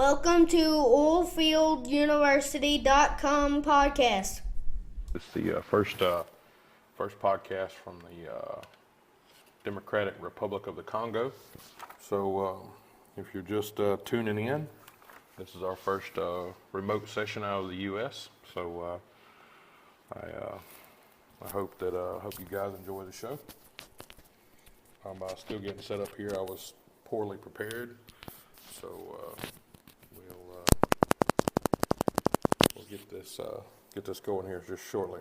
Welcome to OilfieldUniversity.com podcast. It's the first podcast from the Democratic Republic of the Congo. So if you're just tuning in, this is our first remote session out of the U.S. So I hope you guys enjoy the show. I'm still getting set up here. I was poorly prepared, so we'll get this going here just shortly.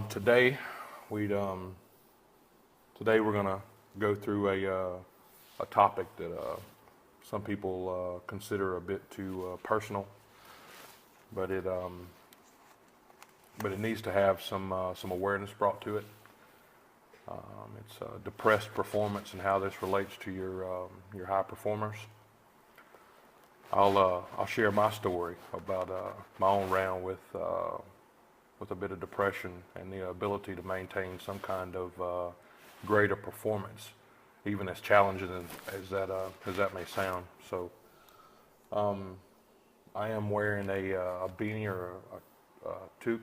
Today we're gonna go through a topic that some people consider a bit too personal, but it needs to have some awareness brought to it. It's depressed performance and how this relates to your high performers. I'll share my story about my own round with a bit of depression and the ability to maintain some kind of greater performance, even as challenging as that may sound. So, I am wearing a beanie or a toque.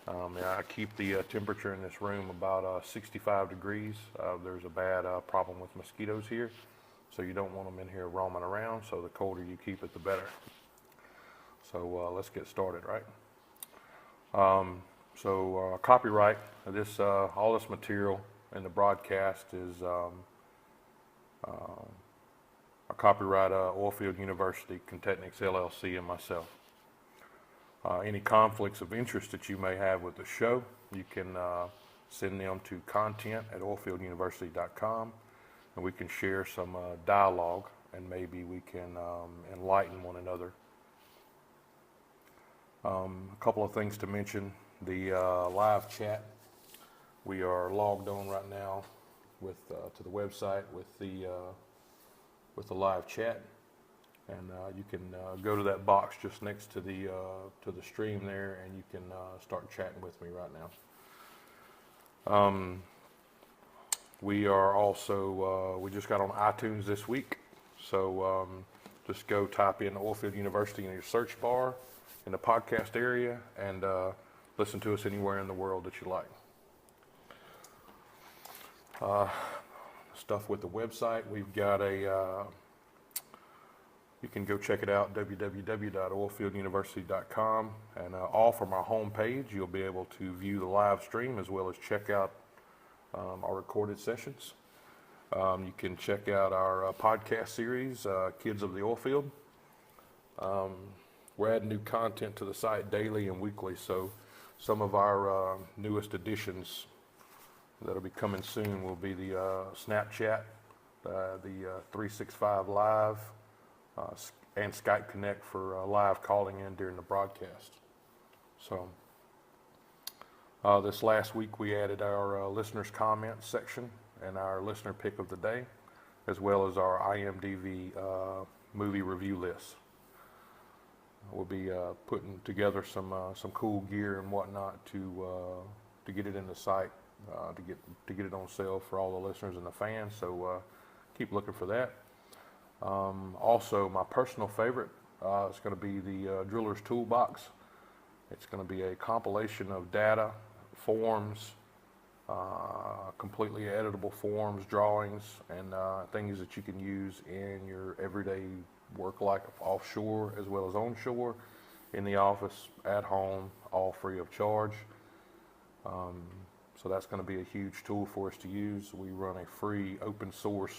I keep the temperature in this room about 65 degrees. There's a bad problem with mosquitoes here, so you don't want them in here roaming around. So the colder you keep it, the better. So let's get started, right? Copyright this all this material in the broadcast is a copyright Oilfield University, Contechnics LLC, and myself. Any conflicts of interest that you may have with the show, you can send them to content@oilfielduniversity.com, and we can share some dialogue, and maybe we can enlighten one another. A couple of things to mention: the live chat. We are logged on right now to the website with the live chat. And you can go to that box just next to the stream there, and you can start chatting with me right now. We are also we just got on iTunes this week, so just go type in Oilfield University in your search bar in the podcast area, and listen to us anywhere in the world that you like. Stuff with the website, we've got you can go check it out, www.oilfielduniversity.com, and all from our home page, you'll be able to view the live stream as well as check out our recorded sessions. You can check out our podcast series, Kids of the Oilfield. We're adding new content to the site daily and weekly, so some of our newest additions that'll be coming soon will be the Snapchat, the 365 Live, and Skype Connect for live calling in during the broadcast. So this last week we added our listeners comments section and our listener pick of the day, as well as our IMDb movie review list. We'll be putting together some cool gear and whatnot to get it in the site, to get it on sale for all the listeners and the fans. So keep looking for that. Also, my personal favorite is going to be the Driller's Toolbox. It's going to be a compilation of data, forms, completely editable forms, drawings, and things that you can use in your everyday work, like offshore as well as onshore, in the office, at home, all free of charge. So that's going to be a huge tool for us to use. We run a free open source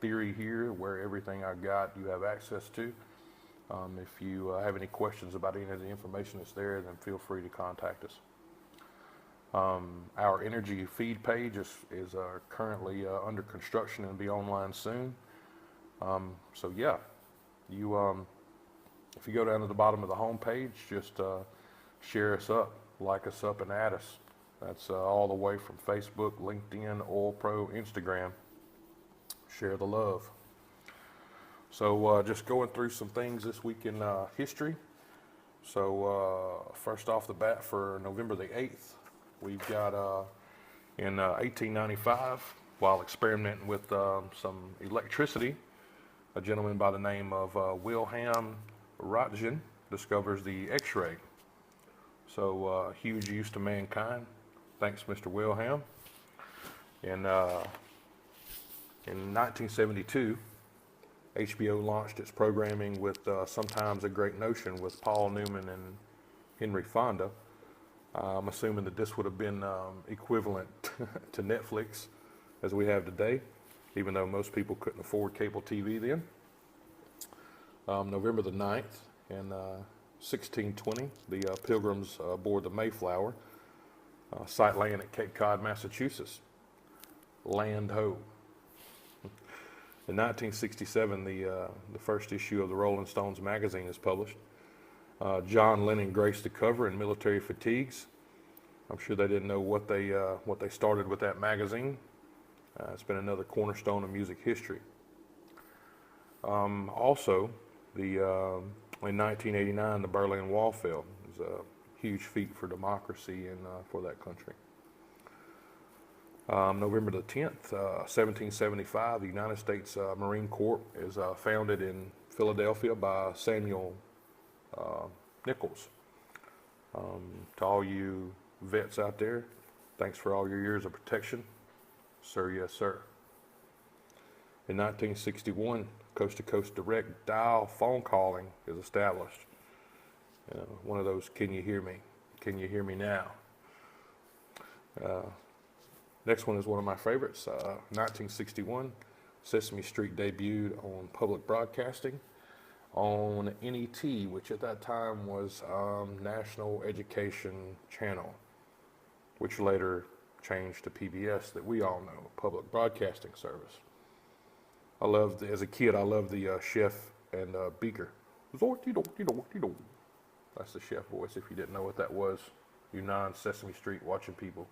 theory here where everything I got you have access to. If you have any questions about any of the information that's there, then feel free to contact us. Our energy feed page is currently under construction and will be online soon. So yeah, you if you go down to the bottom of the home page, just share us up, like us up, and add us. That's all the way from Facebook, LinkedIn, OilPro, Instagram. Share the love. So just going through some things this week in history. So first off the bat, for November the 8th, we've got in 1895, while experimenting with some electricity, a gentleman by the name of Wilhelm Röntgen discovers the X-ray. So huge use to mankind. Thanks, Mr. Wilhelm. In 1972, HBO launched its programming with Sometimes a Great Notion with Paul Newman and Henry Fonda. I'm assuming that this would have been equivalent to Netflix as we have today, even though most people couldn't afford cable TV then. November the 9th in 1620, the Pilgrims aboard the Mayflower sight land at Cape Cod, Massachusetts. Land ho. In 1967, the first issue of the Rolling Stones magazine is published. John Lennon graced the cover in military fatigues. I'm sure they didn't know what they started with that magazine. It's been another cornerstone of music history. Also, in 1989, the Berlin Wall fell. It was a huge feat for democracy and for that country. November the 10th, 1775, the United States Marine Corps is founded in Philadelphia by Samuel Nichols. To all you vets out there, thanks for all your years of protection. Sir, yes, sir. In 1961, coast-to-coast direct dial phone calling is established. One of those, can you hear me? Can you hear me now? Next one is one of my favorites. 1961, Sesame Street debuted on public broadcasting on NET, which at that time was National Education Channel, which later changed to PBS, that we all know, Public Broadcasting Service. As a kid, I loved the chef and Beaker. That's the chef voice, if you didn't know what that was, you non-Sesame Street watching people.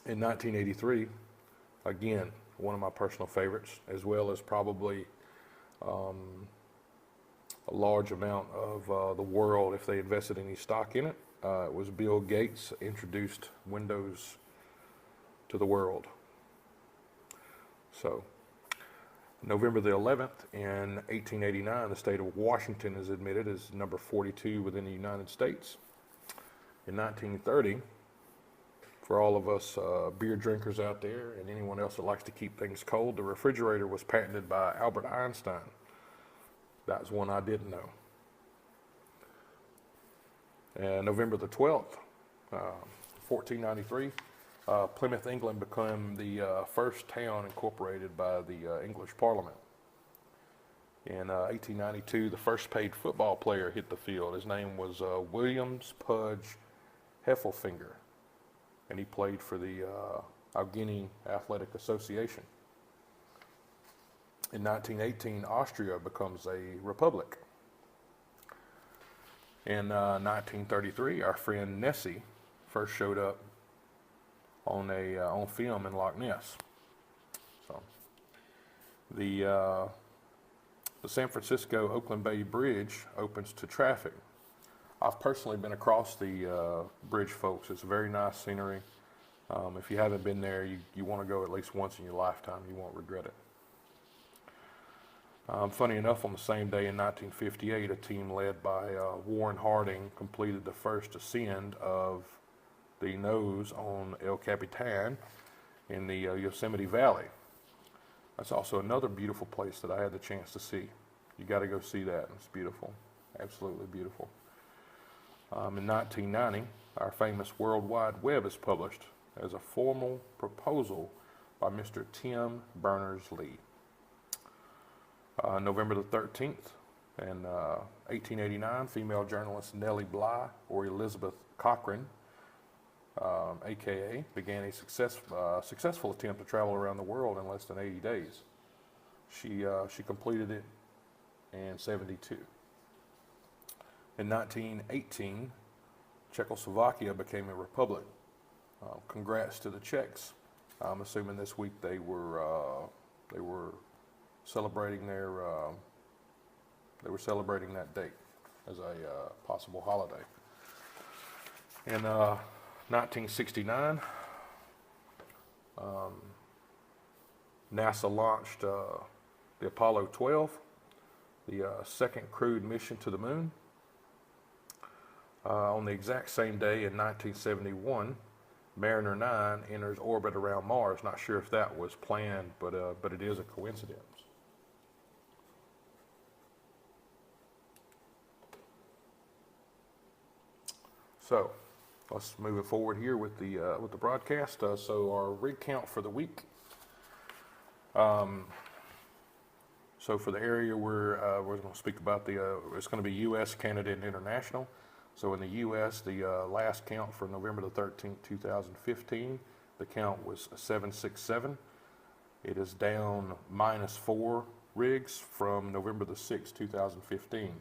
In 1983, again, one of my personal favorites, as well as probably a large amount of the world, if they invested any stock in it, it was Bill Gates introduced Windows to the world. So, November the 11th in 1889, the state of Washington is admitted as number 42 within the United States. In 1930, for all of us beer drinkers out there and anyone else that likes to keep things cold, the refrigerator was patented by Albert Einstein. That's one I didn't know. And November the 12th, 1493, Plymouth, England became the first town incorporated by the English Parliament. In 1892, the first paid football player hit the field. His name was Williams Pudge Heffelfinger, and he played for the Allegheny Athletic Association. In 1918, Austria becomes a republic. In 1933, our friend Nessie first showed up on film in Loch Ness. So, the San Francisco Oakland Bay Bridge opens to traffic. I've personally been across the bridge, folks. It's very nice scenery. If you haven't been there, you want to go at least once in your lifetime. You won't regret it. Funny enough, on the same day in 1958, a team led by Warren Harding completed the first ascend of the nose on El Capitan in the Yosemite Valley. That's also another beautiful place that I had the chance to see. You got to go see that. It's beautiful, absolutely beautiful. In 1990, our famous World Wide Web is published as a formal proposal by Mr. Tim Berners-Lee. November the 13th, in 1889, female journalist Nellie Bly, or Elizabeth Cochran, aka, began a successful attempt to travel around the world in less than 80 days. She completed it in 72. In 1918, Czechoslovakia became a republic. Congrats to the Czechs. I'm assuming this week they were celebrating celebrating that date as a possible holiday. In 1969, NASA launched the Apollo 12, the second crewed mission to the moon. On the exact same day in 1971, Mariner 9 enters orbit around Mars. Not sure if that was planned, but it is a coincidence. So let's move it forward here with the broadcast. So our rig count for the week. So for the area we're going to speak about it's going to be U.S., Canada, and international. So in the U.S., the last count for November the 13th, 2015, the count was 767. It is down -4 rigs from November the 6th, 2015.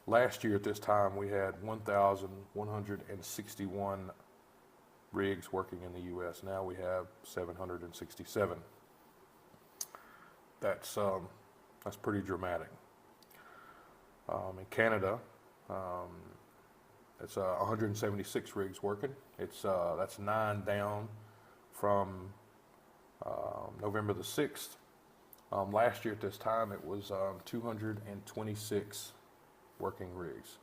Last year at this time, we had 1,161 rigs working in the U.S. Now we have 767. That's pretty dramatic. In Canada, it's 176 rigs working. That's 9 down from November the 6th. Last year at this time, it was 226 working rigs.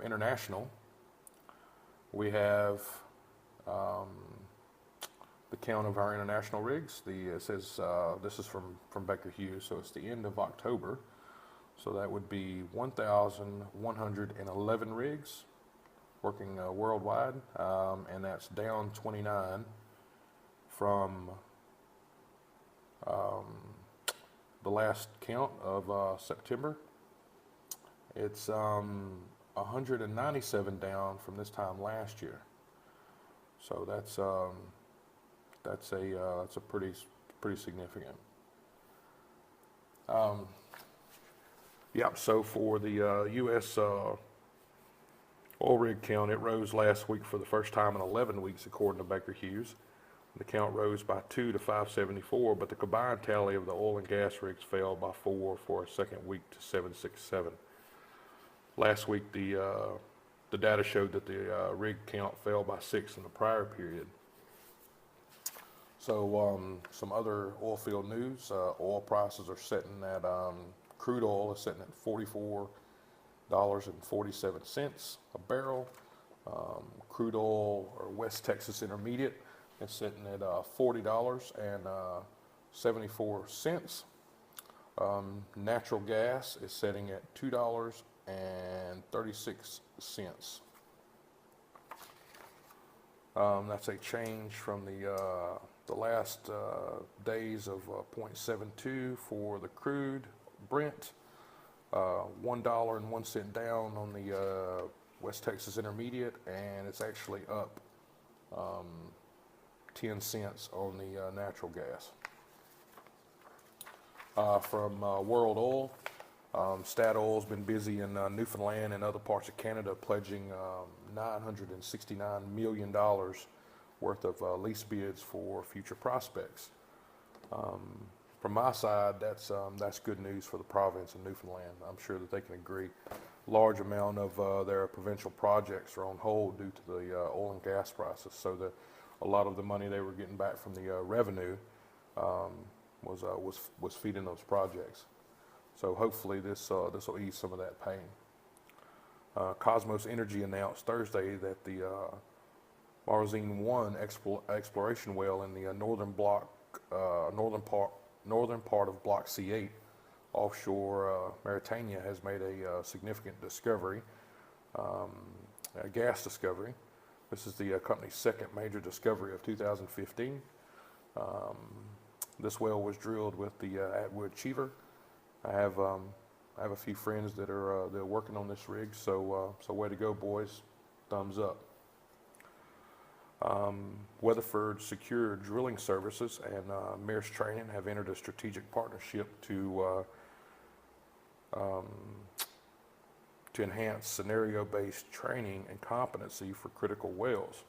International, we have the count of our international rigs. It says this is from Baker Hughes, so it's the end of October. So that would be 1,111 rigs working worldwide, and that's down 29 from the last count of September. It's 197 down from this time last year. So that's a pretty significant. So for the U.S. Oil rig count, it rose last week for the first time in 11 weeks, according to Baker Hughes. The count rose by 2 to 574, but the combined tally of the oil and gas rigs fell by 4 for a second week to 767. Last week, the data showed that the rig count fell by 6 in the prior period. So some other oil field news. Oil prices are sitting at, crude oil is sitting at $44.47 a barrel. Crude oil or West Texas Intermediate is sitting at $40.74. Natural gas is sitting at $2.36. That's a change from the last days of 0.72 for the crude Brent, $1.01 down on the West Texas Intermediate, and it's actually up 10 cents on the natural gas. From World Oil, Statoil's been busy in Newfoundland and other parts of Canada, pledging $969 million worth of lease bids for future prospects. From my side, that's good news for the province of Newfoundland. I'm sure that they can agree. Large amount of their provincial projects are on hold due to the oil and gas prices, so that a lot of the money they were getting back from the revenue was feeding those projects. So hopefully this will ease some of that pain. Cosmos Energy announced Thursday that the Marzine 1 exploration well in the northern part of Block C8 offshore Mauritania has made a significant discovery, a gas discovery. This is the company's second major discovery of 2015. This well was drilled with the Atwood Cheever. I have a few friends that are working on this rig, so way to go, boys! Thumbs up. Weatherford Secure Drilling Services and Maersk Training have entered a strategic partnership to enhance scenario-based training and competency for critical wells.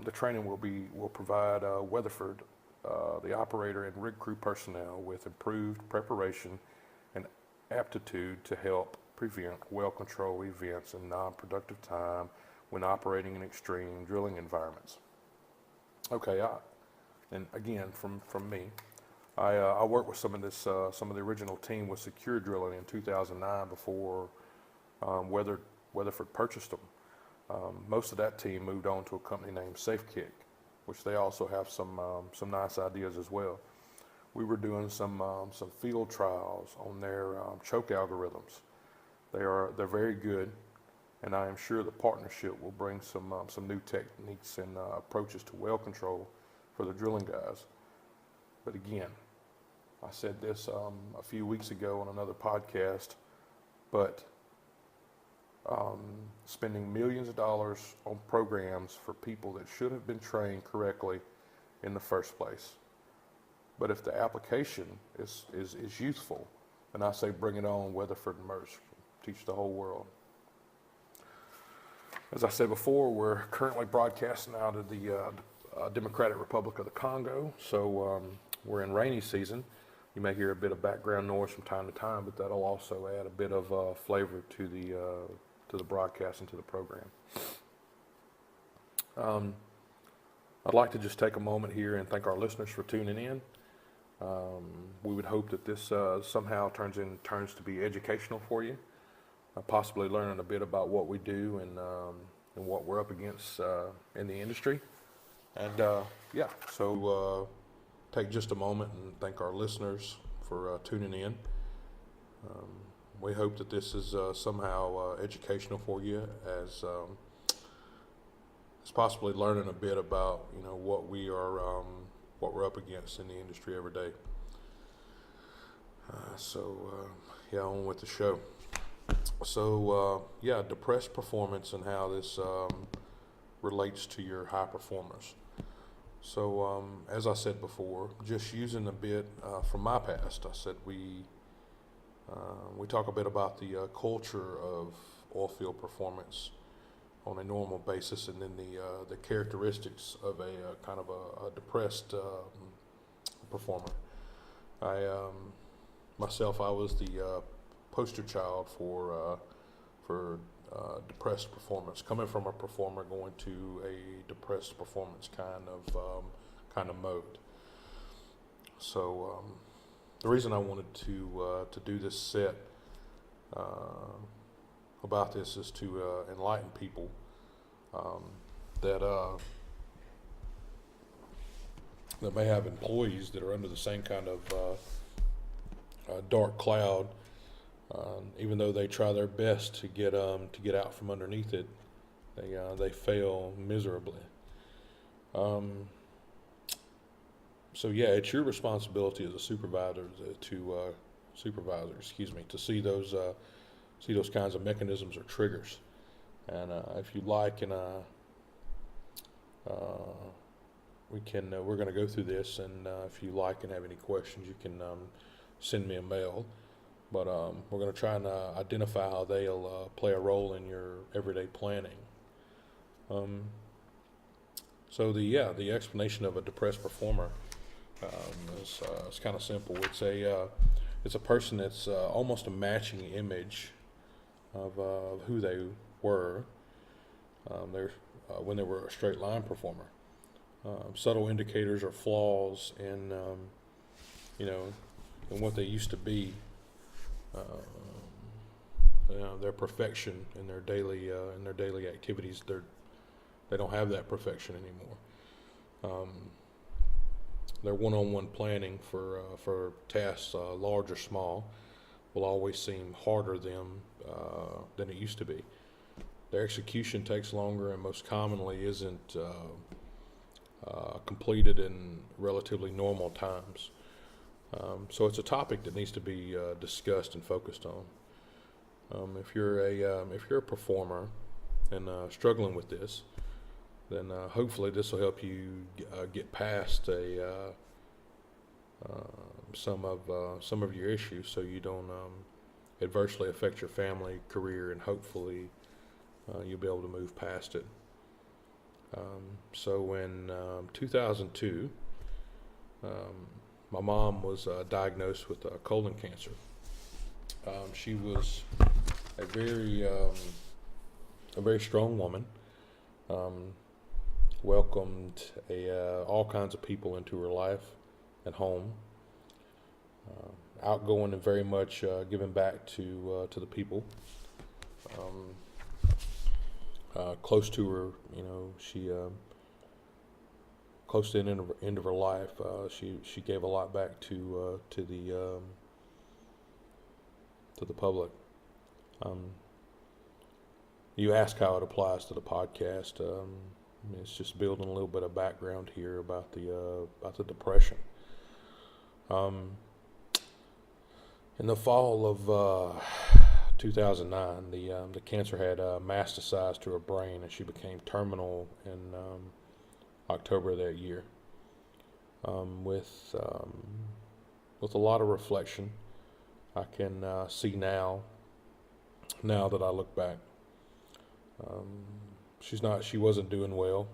The training will provide Weatherford, the operator and rig crew personnel, with improved preparation and aptitude to help prevent well control events and non-productive time when operating in extreme drilling environments. Okay, and again, from me, I worked with some of the original team with Secure Drilling in 2009 before Weatherford purchased them. Most of that team moved on to a company named SafeKick, which they also have some nice ideas as well. We were doing some field trials on their choke algorithms. They're very good, and I am sure the partnership will bring some new techniques and approaches to well control for the drilling guys. But again, I said this a few weeks ago on another podcast, but spending millions of dollars on programs for people that should have been trained correctly in the first place. But if the application is useful, then I say bring it on, Weatherford and Mercer. Teach the whole world. As I said before, we're currently broadcasting out of the Democratic Republic of the Congo, so we're in rainy season. You may hear a bit of background noise from time to time, but that'll also add a bit of flavor to the broadcast and to the program. I'd like to just take a moment here and thank our listeners for tuning in. We would hope that this somehow turns to be educational for you, possibly learning a bit about what we do and what we're up against in the industry. And so take just a moment and thank our listeners for tuning in. We hope that this is somehow educational for you, as possibly learning a bit about what we're up against in the industry every day. On with the show. So depressed performance and how this relates to your high performers. So as I said before, just using a bit from my past, I said we talk a bit about the culture of oilfield performance on a normal basis, and then the characteristics of a kind of a depressed performer. I was the poster child for depressed performance, coming from a performer going to a depressed performance kind of mode. So the reason I wanted to do this set about this is to enlighten people that may have employees that are under the same kind of dark cloud. Even though they try their best to get out from underneath it, they fail miserably. It's your responsibility as a supervisor to see those kinds of mechanisms or triggers. And if you'd like, and we're going to go through this. And if you like and have any questions, you can send me a mail. But we're going to try and identify how they'll play a role in your everyday planning. So the explanation of a depressed performer is kind of simple. It's a person that's almost a matching image of who they were when they were a straight line performer. Subtle indicators or flaws in in what they used to be. Their perfection in their daily activities. They don't have that perfection anymore. Their one-on-one planning for tasks, large or small, will always seem harder than it used to be. Their execution takes longer and most commonly isn't completed in relatively normal times. So it's a topic that needs to be discussed and focused on. If you're a performer and struggling with this, then hopefully this will help you get past some of your issues, so you don't adversely affect your family, career, and hopefully you'll be able to move past it. So in 2002, my mom was diagnosed with colon cancer. She was a very strong woman, welcomed all kinds of people into her life and home. Outgoing and very much giving back to the people. Close to her, she close to the end of her life, she gave a lot back to the public. You ask how it applies to the podcast. It's just building a little bit of background here about the depression. In the fall of 2009, the cancer had metastasized to her brain, and she became terminal in October of that year. With a lot of reflection, I can see now that I look back. She wasn't doing well.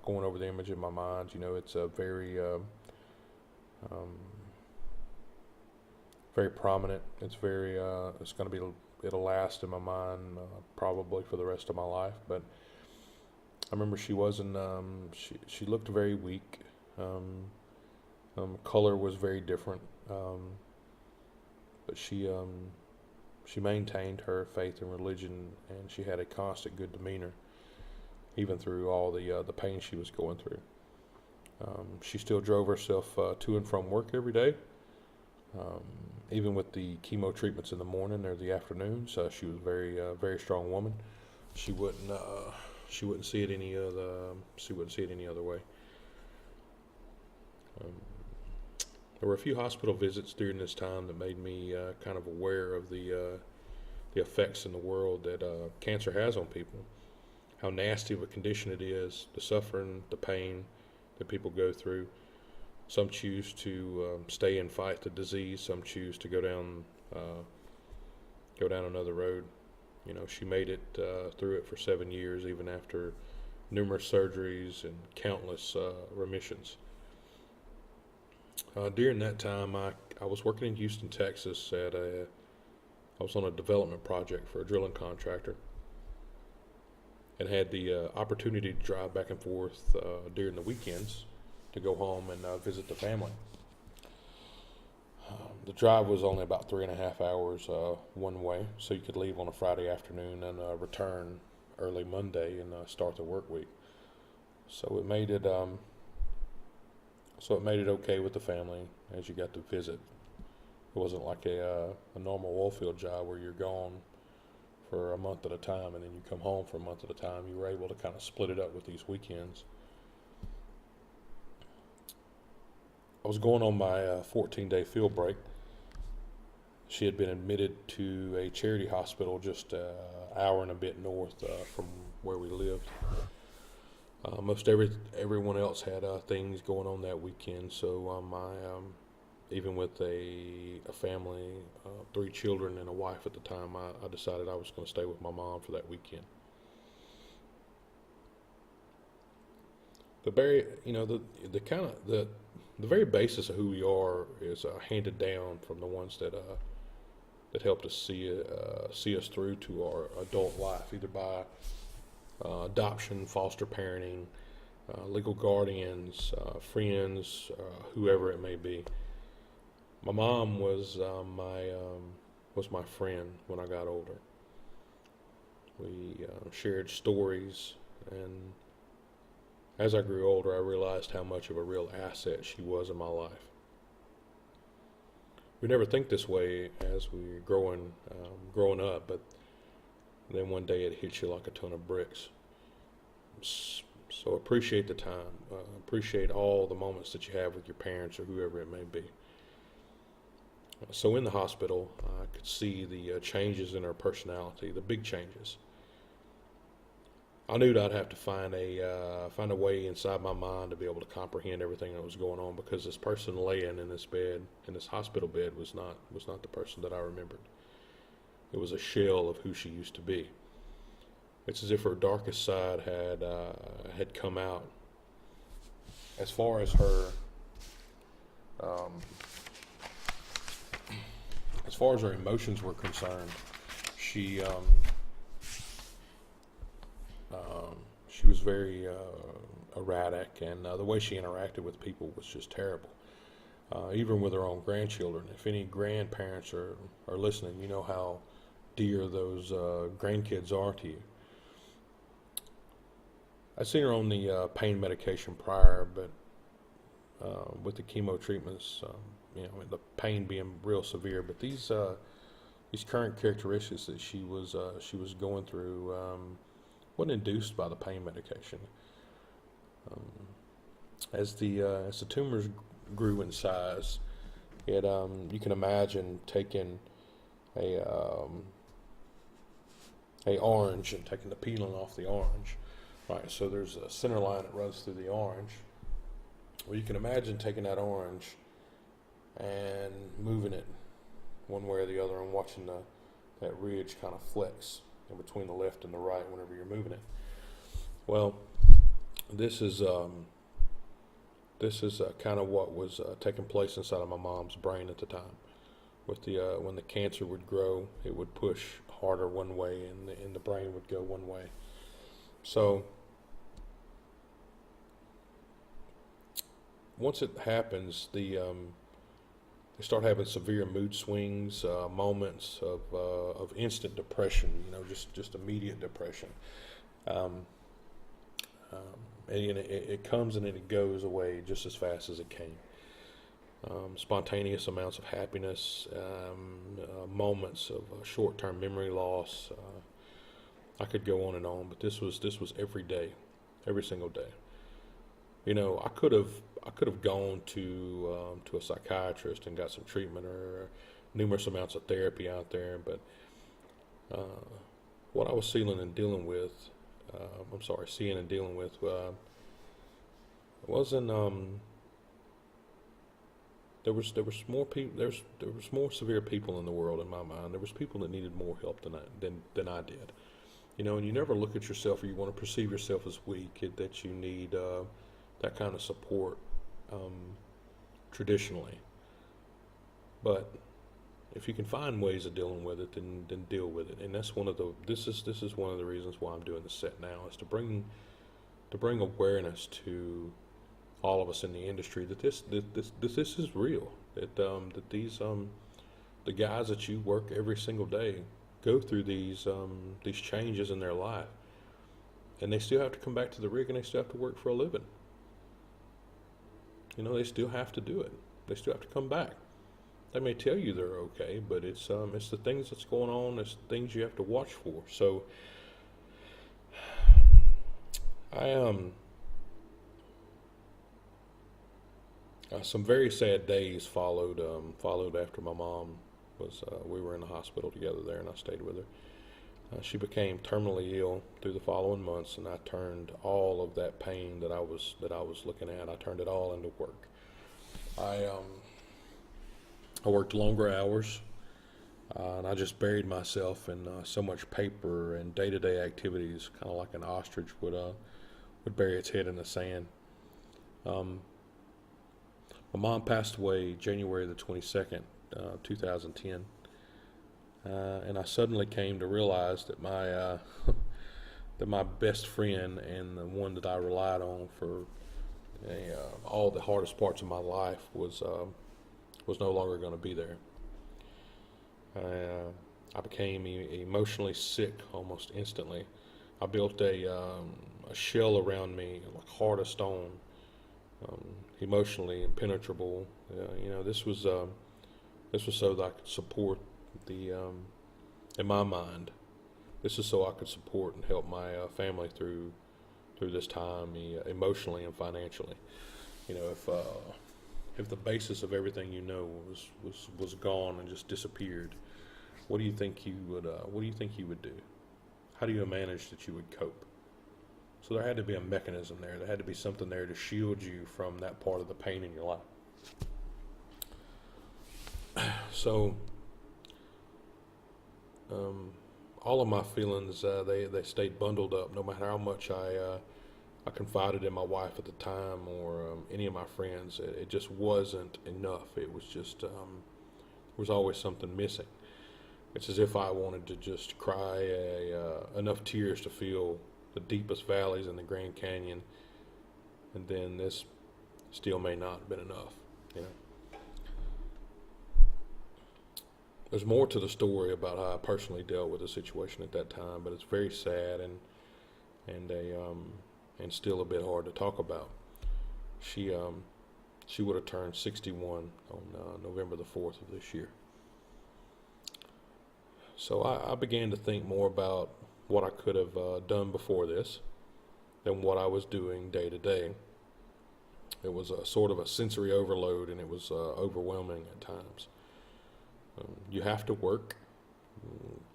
Going over the image in my mind, it's a very very prominent. It's going to be, it'll last in my mind probably for the rest of my life. But I remember she wasn't, she looked very weak. Color was very different. But she maintained her faith in religion, and she had a constant good demeanor, even through all the pain she was going through. She still drove herself to and from work every day. Even with the chemo treatments in the morning or the afternoons, she was very strong woman. She wouldn't see it any other way. There were a few hospital visits during this time that made me kind of aware of the effects in the world that cancer has on people. How nasty of a condition it is, the suffering, the pain that people go through. Some choose to stay and fight the disease. Some choose to go down another road. She made it through it for 7 years, even after numerous surgeries and countless remissions. During that time, I was working in Houston, Texas. I was on a development project for a drilling contractor, and had the opportunity to drive back and forth during the weekends to go home and visit the family. The drive was only about 3.5 hours one way, so you could leave on a Friday afternoon and return early Monday and start the work week. So it made it okay with the family as you got to visit. It wasn't like a normal oilfield job where you're gone for a month at a time and then you come home for a month at a time. You were able to kind of split it up with these weekends. I was going on my 14-day field break. She had been admitted to a charity hospital just an hour and a bit north from where we lived. Most everyone else had things going on that weekend, so even with a family, 3 children and a wife at the time, I decided I was going to stay with my mom for that weekend. The very basis of who we are is handed down from the ones that helped us see us through to our adult life, either by adoption, foster parenting, legal guardians, friends, whoever it may be. My mom was my friend when I got older. We shared stories, and as I grew older, I realized how much of a real asset she was in my life. We never think this way as we're growing up, but then one day it hits you like a ton of bricks. So appreciate the time. Appreciate all the moments that you have with your parents or whoever it may be. So in the hospital, I could see the changes in her personality, the big changes. I knew that I'd have to find a way inside my mind to be able to comprehend everything that was going on, because this person laying in this bed, in this hospital bed, was not the person that I remembered. It was a shell of who she used to be. It's as if her darkest side had come out. As far as her emotions were concerned, she was very erratic, and the way she interacted with people was just terrible. Even with her own grandchildren. If any grandparents are listening, you know how dear those grandkids are to you. I'd seen her on the pain medication prior, but with the chemo treatments, the pain being real severe. But these current characteristics that she was going through wasn't induced by the pain medication. As the tumors grew in size, you can imagine taking a orange and taking the peeling off the orange. Right, so there's a center line that runs through the orange. Well, you can imagine taking that orange and moving it one way or the other and watching that ridge kind of flex in between the left and the right whenever you're moving it. Well, this is kind of what was taking place inside of my mom's brain at the time. With when the cancer would grow, it would push harder one way, and the brain would go one way. So once it happens, they start having severe mood swings, moments of instant depression. Just immediate depression. And it comes and it goes away just as fast as it came. Spontaneous amounts of happiness, moments of short-term memory loss. I could go on and on, but this was every day, every single day. I could have gone to a psychiatrist and got some treatment or numerous amounts of therapy out there, but what I was seeing and dealing with wasn't. There was more people. There was more severe people in the world in my mind. There was people that needed more help than I did. And you never look at yourself, or you want to perceive yourself as weak, that you need that kind of support traditionally. But if you can find ways of dealing with it, then deal with it. And that's this is one of the reasons why I'm doing the set now, is to bring awareness to all of us in the industry that this is real. That these the guys that you work every single day go through these changes in their life, and they still have to come back to the rig, and they still have to work for a living. They still have to do it. They still have to come back. They may tell you they're okay, but it's the things that's going on. It's the things you have to watch for. So some very sad days followed after my mom was. We were in the hospital together there, and I stayed with her. She became terminally ill through the following months, and I turned all of that pain that I was looking at. I turned it all into work. I worked longer hours, and I just buried myself in so much paper and day-to-day activities, kind of like an ostrich would bury its head in the sand. My mom passed away January the 22nd, 2010, and I suddenly came to realize that my that my best friend and the one that I relied on for all the hardest parts of my life was no longer going to be there. I became emotionally sick almost instantly. I built a shell around me like hard as stone, emotionally impenetrable. This was so that I could support in my mind. This is so I could support and help my family through this time, emotionally and financially. If the basis of everything was gone and just disappeared, what do you think you would do? How do you manage that you would cope? So there had to be a mechanism there. There had to be something there to shield you from that part of the pain in your life. So all of my feelings, they stayed bundled up, no matter how much I confided in my wife at the time or any of my friends. It just wasn't enough. It was just there was always something missing. It's as if I wanted to just cry enough tears to fill the deepest valleys in the Grand Canyon, and then this still may not have been enough. You know, there's more to the story about how I personally dealt with the situation at that time, but it's very sad and still a bit hard to talk about. She would have turned 61 on November the 4th of this year. So I began to think more about what I could have done before this than what I was doing day to day. It was a sort of a sensory overload, and it was overwhelming at times. You have to work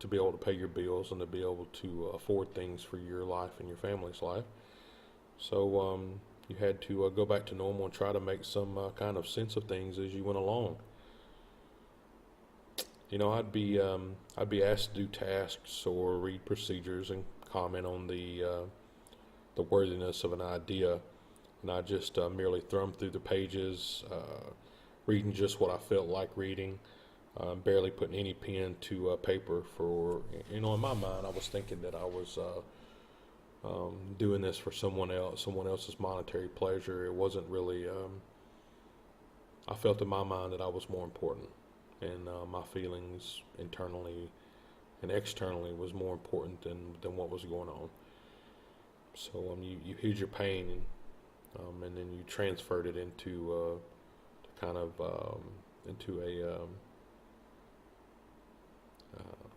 to be able to pay your bills and to be able to afford things for your life and your family's life. So you had to go back to normal and try to make some kind of sense of things as you went along. You know, I'd be asked to do tasks or read procedures and comment on the worthiness of an idea, and I just merely thumb through the pages, reading just what I felt like reading, barely putting any pen to paper. For, you know, in my mind, I was thinking that I was doing this for someone else's monetary pleasure. It wasn't really. I felt in my mind that I was more important, and my feelings internally and externally was more important than what was going on. So you hid your pain, and then you transferred it into into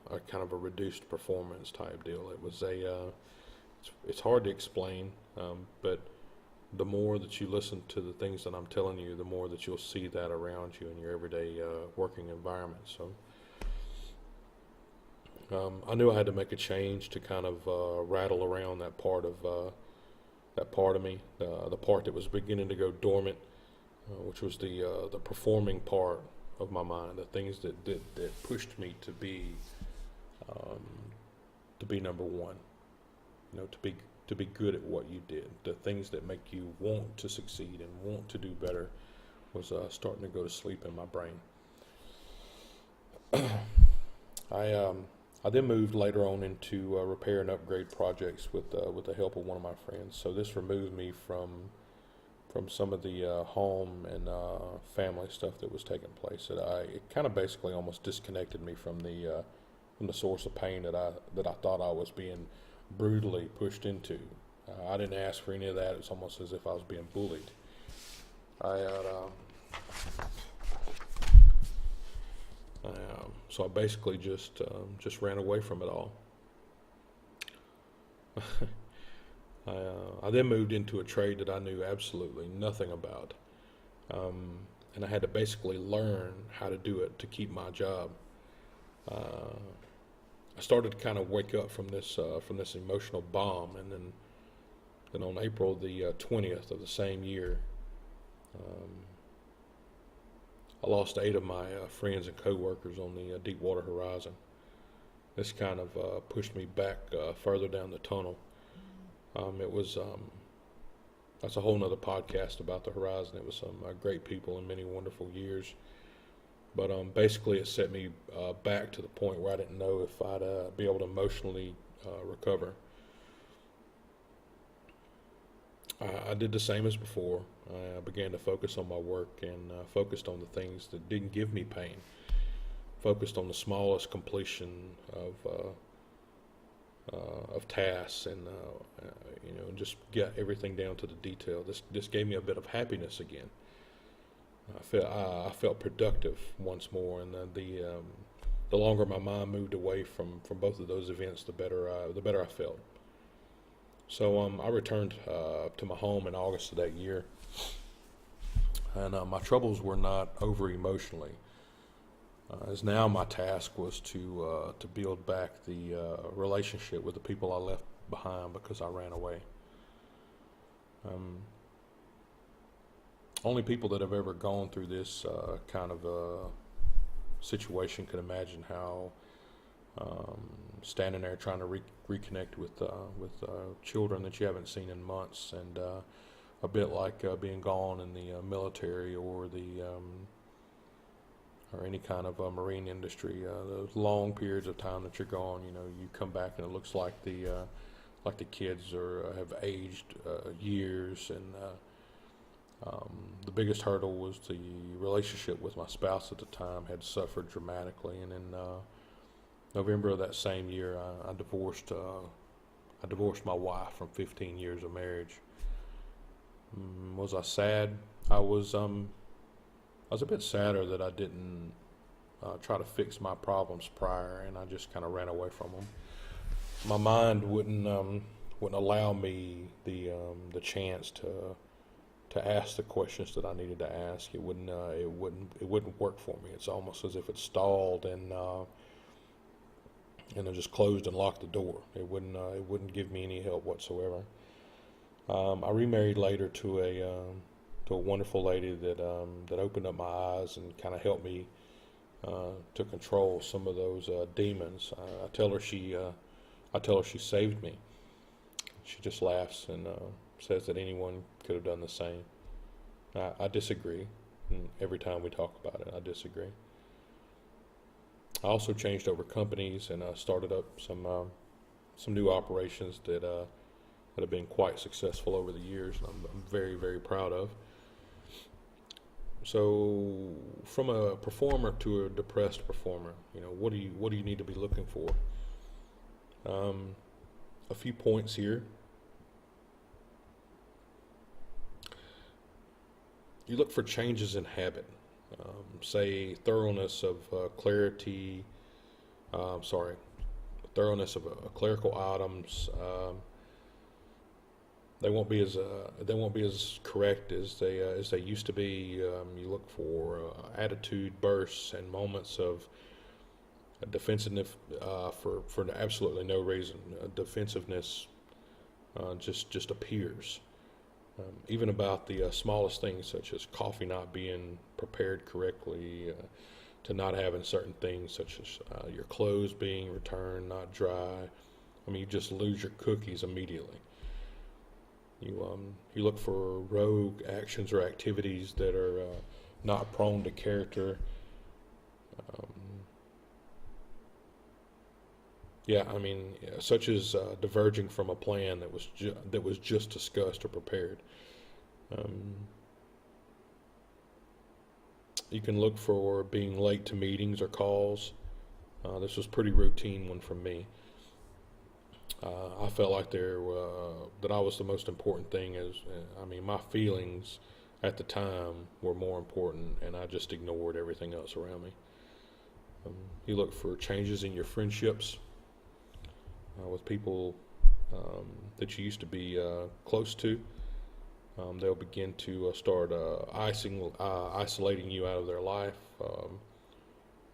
a kind of a reduced performance type deal. It was it's hard to explain, but the more that you listen to the things that I'm telling you, the more that you'll see that around you in your everyday working environment. So I knew I had to make a change to kind of rattle around that part of me, the part that was beginning to go dormant, which was the performing part of my mind, the things that pushed me to be number one. You know, to be good at what you did. The things that make you want to succeed and want to do better was starting to go to sleep in my brain. I then moved later on into repair and upgrade projects with the help of one of my friends. So this removed me from some of the home and family stuff that was taking place. It kind of basically almost disconnected me from the source of pain that I thought I was being brutally pushed into. I didn't ask for any of that. It's almost as if I was being bullied. So I basically just ran away from it all. I then moved into a trade that I knew absolutely nothing about, and I had to basically learn how to do it to keep my job. I started to kind of wake up from this emotional bomb, and then on April the 20th of the same year, I lost 8 of my friends and coworkers on the Deepwater horizon. This kind of pushed me back further down the tunnel. That's a whole nother podcast about the horizon. It was some great people and many wonderful years. But basically it set me back to the point where I didn't know if I'd be able to emotionally recover. I did the same as before. I began to focus on my work and focused on the things that didn't give me pain. Focused on the smallest completion of tasks, and just get everything down to the detail. This gave me a bit of happiness again. I felt productive once more, and the longer my mind moved away from both of those events, the better I felt. So I returned to my home in August of that year, and my troubles were not over emotionally. As now my task was to build back the relationship with the people I left behind because I ran away. Only people that have ever gone through this kind of situation can imagine how standing there trying to reconnect with children that you haven't seen in months, and a bit like being gone in the military or or any kind of marine industry. Those long periods of time that you're gone, you come back and it looks like the kids have aged years, and The biggest hurdle was the relationship with my spouse at the time had suffered dramatically, and in November of that same year, I divorced. I divorced my wife from 15 years of marriage. Was I sad? I was. I was a bit sadder that I didn't try to fix my problems prior, and I just kind of ran away from them. My mind wouldn't allow me the chance to ask the questions that I needed to ask. It wouldn't work for me. It's almost as if it stalled and I just closed and locked the door. It wouldn't give me any help whatsoever. I remarried later to a wonderful lady that opened up my eyes and kind of helped me to control some of those demons. I tell her she saved me. She just laughs and says that anyone could have done the same. I disagree. And every time we talk about it, I disagree. I also changed over companies and started up some new operations that have been quite successful over the years, and I'm very, very proud of. So, from a performer to a depressed performer, what do you need to be looking for? A few points here. You look for changes in habit, say thoroughness of thoroughness of clerical items. They won't be as correct as they used to be. You look for attitude bursts and moments of defensiveness for absolutely no reason. Defensiveness just appears. Even about the smallest things, such as coffee not being prepared correctly, to not having certain things, such as your clothes being returned not dry. I mean, you just lose your cookies immediately. You look for rogue actions or activities that are not prone to character. Such as diverging from a plan that was just discussed or prepared. You can look for being late to meetings or calls. This was pretty routine one for me. I felt like that I was the most important thing. My feelings at the time were more important, and I just ignored everything else around me. You look for changes in your friendships with people that you used to be close to. They'll begin to start isolating you out of their life.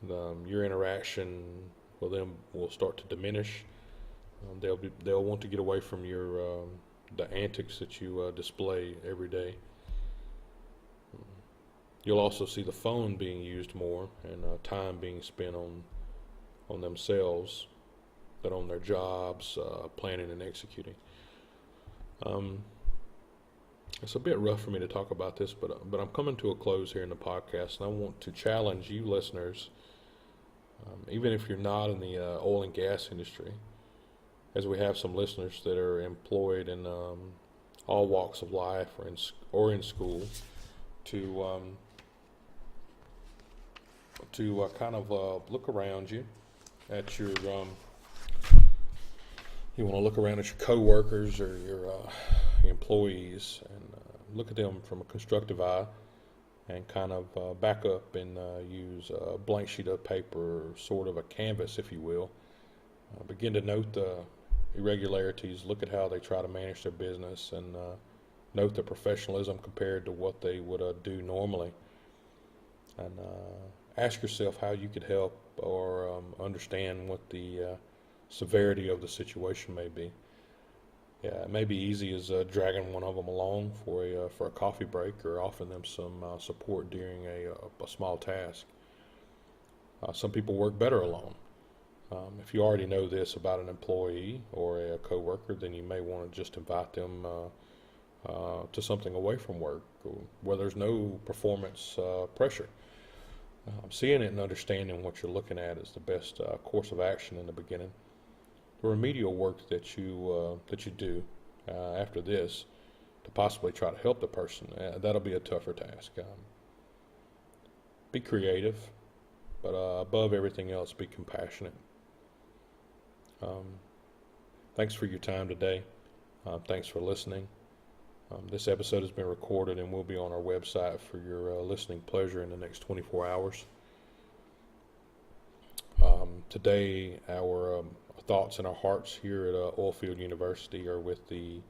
Your interaction with them will start to diminish. They'll want to get away from the antics that you display every day. You'll also see the phone being used more and time being spent on themselves than on their jobs, planning and executing. It's a bit rough for me to talk about this, but I'm coming to a close here in the podcast, and I want to challenge you listeners, even if you're not in the oil and gas industry, as we have some listeners that are employed in all walks of life or in school, to kind of look around you at your you want to look around at your coworkers or your employees and look at them from a constructive eye and kind of back up and use a blank sheet of paper, sort of a canvas, if you will. Begin to note the irregularities, look at how they try to manage their business, and note the professionalism compared to what they would do normally. And ask yourself how you could help or understand what the severity of the situation may be. Yeah, it may be easy as dragging one of them along for a coffee break or offering them some support during a small task. Some people work better alone. If you already know this about an employee or a coworker, then you may want to just invite them to something away from work where there's no performance pressure. Seeing it and understanding what you're looking at is the best course of action in the beginning. The remedial work that you do after this to possibly try to help the person, that'll be a tougher task. Be creative, but above everything else, be compassionate. Thanks for your time today. Thanks for listening. This episode has been recorded and will be on our website for your listening pleasure in the next 24 hours. Today, our thoughts and our hearts here at Oilfield University are with the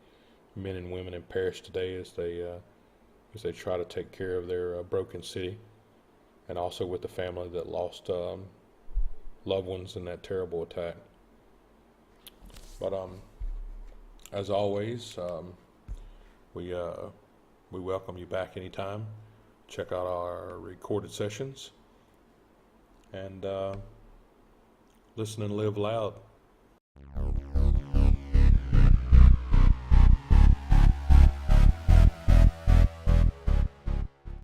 men and women in parish today as they try to take care of their broken city, and also with the family that lost loved ones in that terrible attack. But as always, we welcome you back anytime. Check out our recorded sessions, and listen and live loud.